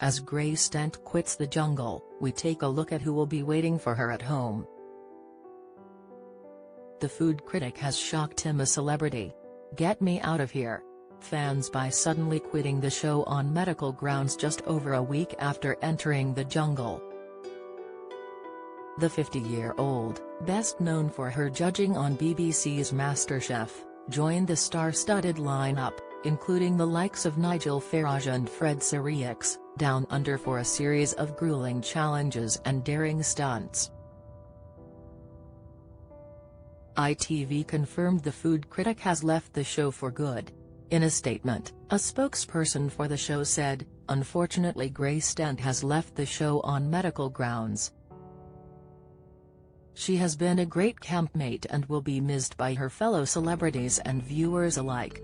As Grace Dent quits the jungle, we take a look at who will be waiting for her at home. The food critic has shocked him. A celebrity. Get me out of here. Fans by suddenly quitting the show on medical grounds just over a week after entering the jungle. The 50-year-old, best known for her judging on BBC's MasterChef, joined the star-studded lineup, including the likes of Nigel Farage and Fred Sirieix, down under for a series of grueling challenges and daring stunts. ITV confirmed the food critic has left the show for good. In a statement, a spokesperson for the show said, "Unfortunately, Grace Dent has left the show on medical grounds. She has been a great campmate and will be missed by her fellow celebrities and viewers alike."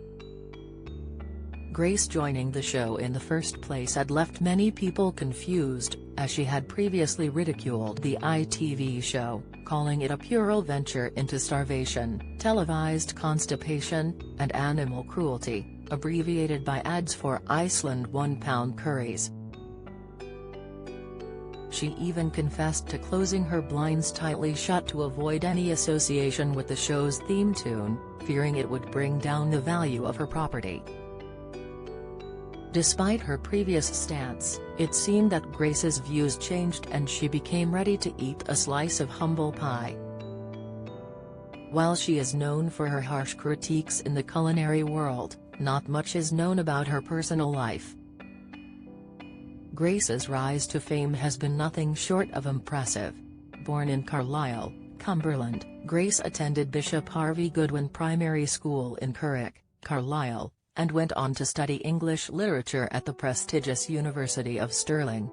Grace joining the show in the first place had left many people confused, as she had previously ridiculed the ITV show, calling it a puerile venture into starvation, televised constipation, and animal cruelty, abbreviated by ads for Iceland £1 curries. She even confessed to closing her blinds tightly shut to avoid any association with the show's theme tune, fearing it would bring down the value of her property. Despite her previous stance, it seemed that Grace's views changed and she became ready to eat a slice of humble pie. While she is known for her harsh critiques in the culinary world, not much is known about her personal life. Grace's rise to fame has been nothing short of impressive. Born in Carlisle, Cumberland, Grace attended Bishop Harvey Goodwin Primary School in Curragh, Carlisle, and went on to study English literature at the prestigious University of Stirling.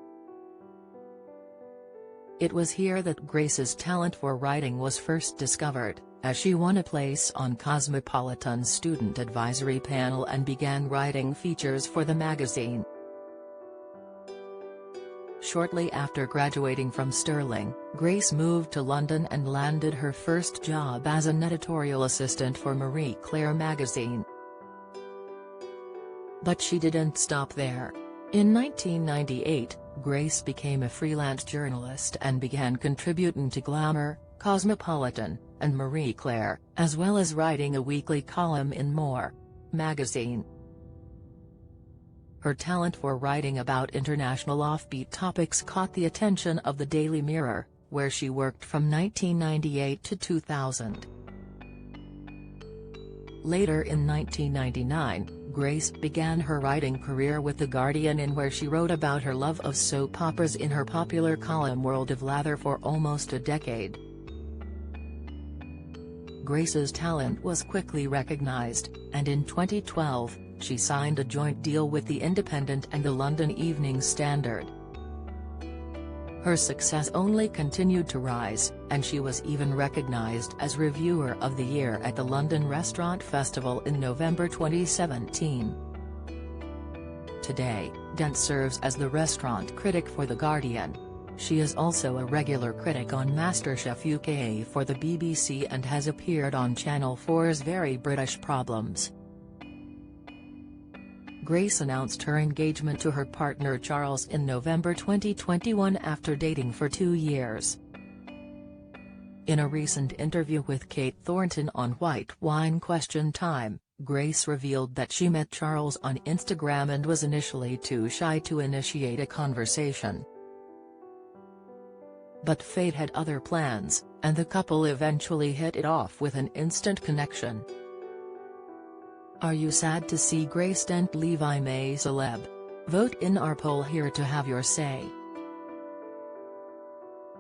It was here that Grace's talent for writing was first discovered, as she won a place on Cosmopolitan's student advisory panel and began writing features for the magazine. Shortly after graduating from Stirling, Grace moved to London and landed her first job as an editorial assistant for Marie Claire magazine. But she didn't stop there. In 1998, Grace became a freelance journalist and began contributing to Glamour, Cosmopolitan, and Marie Claire, as well as writing a weekly column in More magazine. Her talent for writing about international offbeat topics caught the attention of the Daily Mirror, where she worked from 1998 to 2000. Later in 1999, Grace began her writing career with The Guardian, in where she wrote about her love of soap operas in her popular column World of Lather for almost a decade. Grace's talent was quickly recognized, and in 2012, she signed a joint deal with The Independent and the London Evening Standard. Her success only continued to rise, and she was even recognized as Reviewer of the Year at the London Restaurant Festival in November 2017. Today, Dent serves as the restaurant critic for The Guardian. She is also a regular critic on MasterChef UK for the BBC and has appeared on Channel 4's Very British Problems. Grace announced her engagement to her partner Charles in November 2021 after dating for 2 years. In a recent interview with Kate Thornton on White Wine Question Time, Grace revealed that she met Charles on Instagram and was initially too shy to initiate a conversation. But fate had other plans, and the couple eventually hit it off with an instant connection. Are you sad to see Grace Dent leave? I'm a celeb. Vote in our poll here to have your say.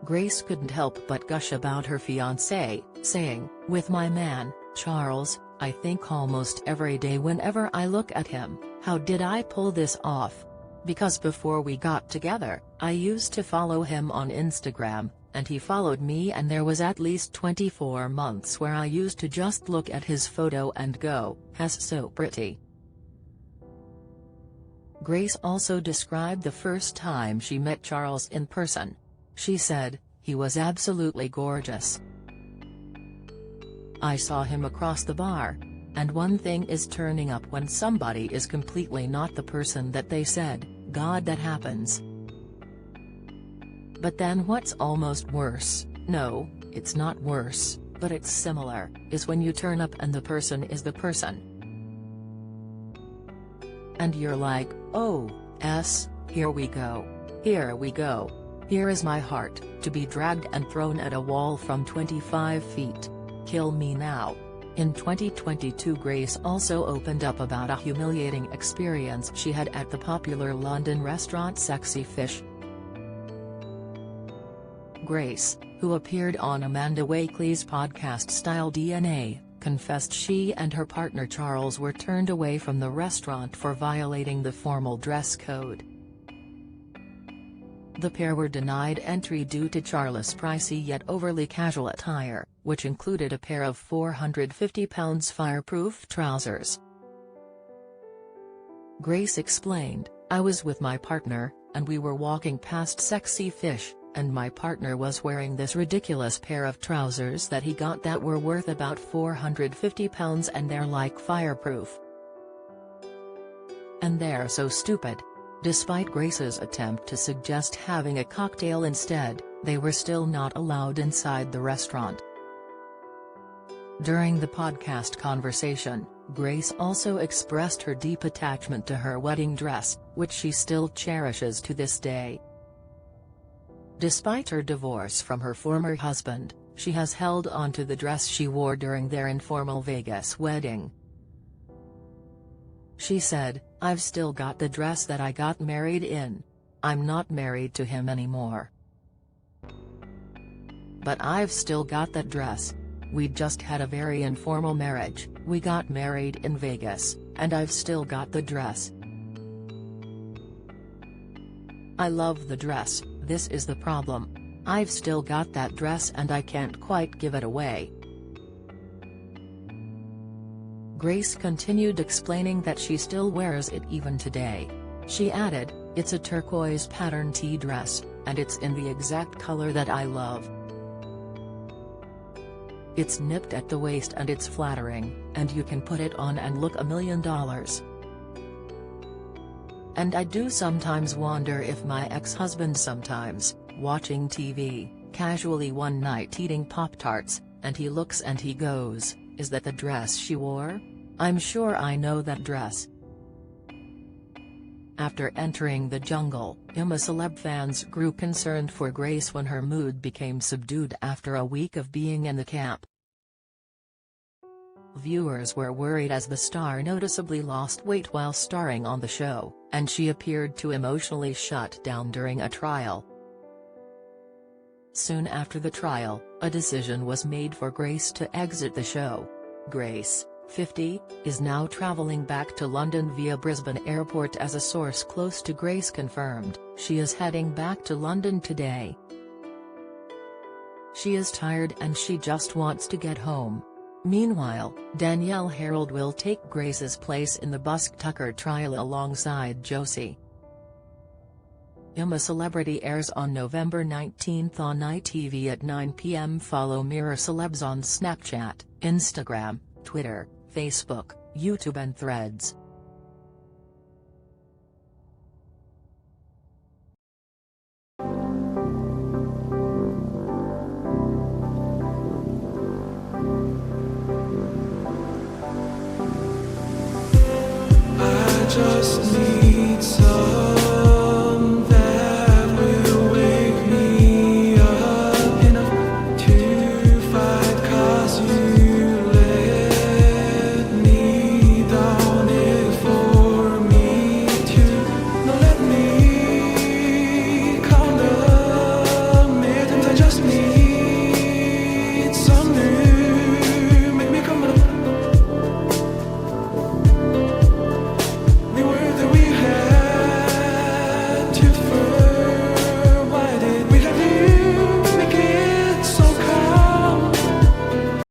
Grace couldn't help but gush about her fiancé, saying, "With my man, Charles, I think almost every day whenever I look at him, how did I pull this off? Because before we got together, I used to follow him on Instagram, and he followed me, and there was at least 24 months where I used to just look at his photo and go, he's so pretty." Grace also described the first time she met Charles in person. She said, "He was absolutely gorgeous. I saw him across the bar. And one thing is turning up when somebody is completely not the person that they said," God, that happens. But then what's almost worse, no, it's not worse, but it's similar, is when you turn up and the person is the person. And you're like, oh, here we go. Here we go. Here is my heart, to be dragged and thrown at a wall from 25 feet. Kill me now. In 2022, Grace also opened up about a humiliating experience she had at the popular London restaurant Sexy Fish. Grace, who appeared on Amanda Wakely's podcast Style DNA, confessed she and her partner Charles were turned away from the restaurant for violating the formal dress code. The pair were denied entry due to Charles' pricey yet overly casual attire, which included a pair of £450 fireproof trousers. Grace explained, "I was with my partner, and we were walking past Sexy Fish, and my partner was wearing this ridiculous pair of trousers that he got that were worth about £450, and they're like fireproof. And they're so stupid." Despite Grace's attempt to suggest having a cocktail instead, they were still not allowed inside the restaurant. During the podcast conversation, Grace also expressed her deep attachment to her wedding dress, which she still cherishes to this day. Despite her divorce from her former husband, she has held on to the dress she wore during their informal Vegas wedding. She said, "I've still got the dress that I got married in. I'm not married to him anymore. But I've still got that dress. We just had a very informal marriage, we got married in Vegas, and I've still got the dress. I love the dress, this is the problem. I've still got that dress and I can't quite give it away." Grace continued explaining that she still wears it even today. She added, "It's a turquoise pattern tea dress, and it's in the exact color that I love. It's nipped at the waist and it's flattering, and you can put it on and look $1,000,000. And I do sometimes wonder if my ex-husband sometimes, watching TV, casually one night eating Pop-Tarts, and he looks and he goes, 'Is that the dress she wore? I'm sure I know that dress.'" After entering the jungle, celeb fans grew concerned for Grace when her mood became subdued after a week of being in the camp. Viewers were worried as the star noticeably lost weight while starring on the show, and she appeared to emotionally shut down during a trial. Soon after the trial, a decision was made for Grace to exit the show. Grace, 50, is now traveling back to London via Brisbane Airport, as a source close to Grace confirmed. She is heading back to London today. She is tired and she just wants to get home. Meanwhile, Danielle Harold will take Grace's place in the Busk Tucker trial alongside Josie. I'm a Celebrity airs on November 19 on ITV at 9 p.m. Follow Mirror Celebs on Snapchat, Instagram, Twitter, Facebook, YouTube and Threads. I just need